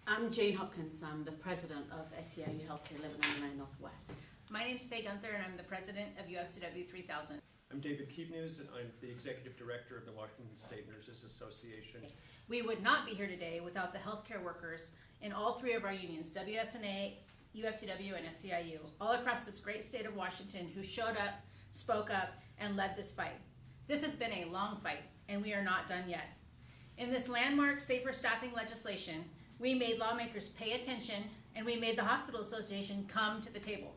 I'm Jane Hopkins. I'm the president of SEIU Healthcare 1199 Northwest. My name's Faye Gunther, and I'm the president of UFCW 3000. I'm David Keepnews, and I'm the executive director of the Washington State Nurses Association. We would not be here today without the healthcare workers in all three of our unions, WSNA, UFCW, and SEIU, all across this great state of Washington, who showed up, spoke up, and led this fight. This has been a long fight, and we are not done yet. In this landmark safer staffing legislation, we made lawmakers pay attention, and we made the Hospital Association come to the table.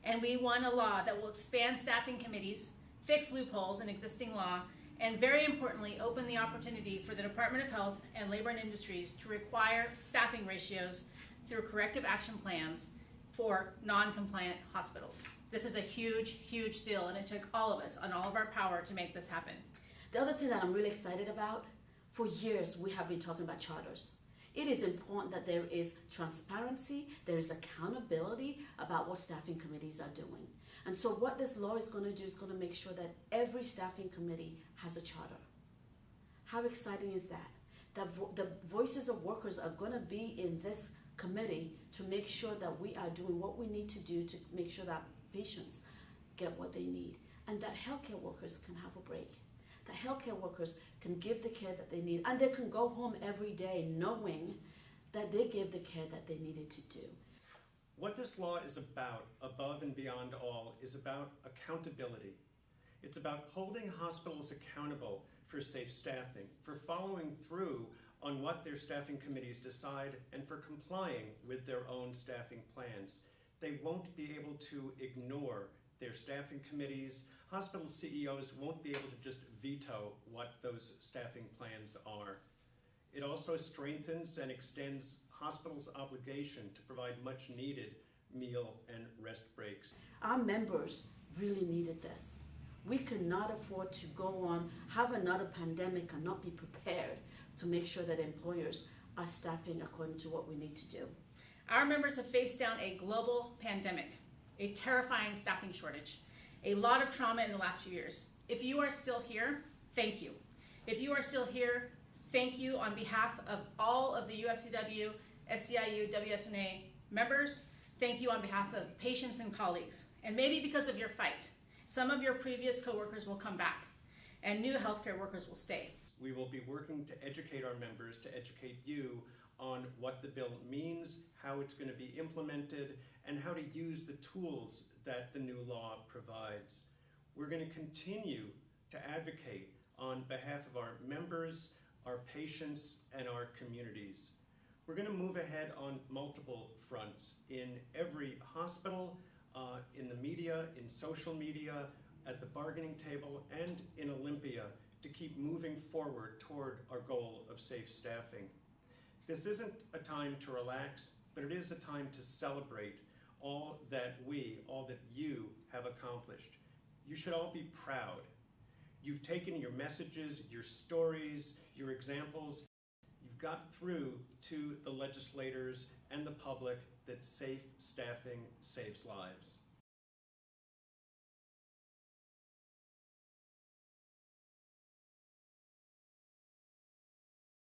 And we won a law that will expand staffing committees, fix loopholes in existing law, and very importantly, open the opportunity for the Department of Health and Labor and Industries to require staffing ratios through corrective action plans for non-compliant hospitals. This is a huge, huge deal, and it took all of us and all of our power to make this happen. The other thing that I'm really excited about, for years we have been talking about charters. It is important that there is transparency, there is accountability about what staffing committees are doing. And so what this law is going to do is going to make sure that every staffing committee has a charter. How exciting is that? That the voices of workers are going to be in this committee to make sure that we are doing what we need to do to make sure that patients get what they need, and that healthcare workers can have a break. That healthcare workers can give the care that they need, and they can go home every day knowing that they gave the care that they needed to do. What this law is about, above and beyond all, is about accountability. It's about holding hospitals accountable for safe staffing, for following through on what their staffing committees decide, and for complying with their own staffing plans. They won't be able to ignore their staffing committees. Hospital CEOs won't be able to just veto what those staffing plans are. It also strengthens and extends hospitals' obligation to provide much needed meal and rest breaks. Our members really needed this. We could not afford to go on, have another pandemic and not be prepared to make sure that employers are staffing according to what we need to do. Our members have faced down a global pandemic, a terrifying staffing shortage, a lot of trauma in the last few years. If you are still here, thank you. If you are still here, thank you on behalf of all of the UFCW, SEIU, WSNA members. Thank you on behalf of patients and colleagues. And maybe because of your fight, some of your previous coworkers will come back and new healthcare workers will stay. We will be working to educate our members, to educate you on what the bill means, how it's going to be implemented, and how to use the tools that the new law provides. We're going to continue to advocate on behalf of our members, our patients, and our communities. We're going to move ahead on multiple fronts, in every hospital, in the media, in social media, at the bargaining table, and in Olympia, to keep moving forward toward our goal of safe staffing. This isn't a time to relax, but it is a time to celebrate all that you have accomplished. You should all be proud. You've taken your messages, your stories, your examples, you've got through to the legislators and the public that safe staffing saves lives.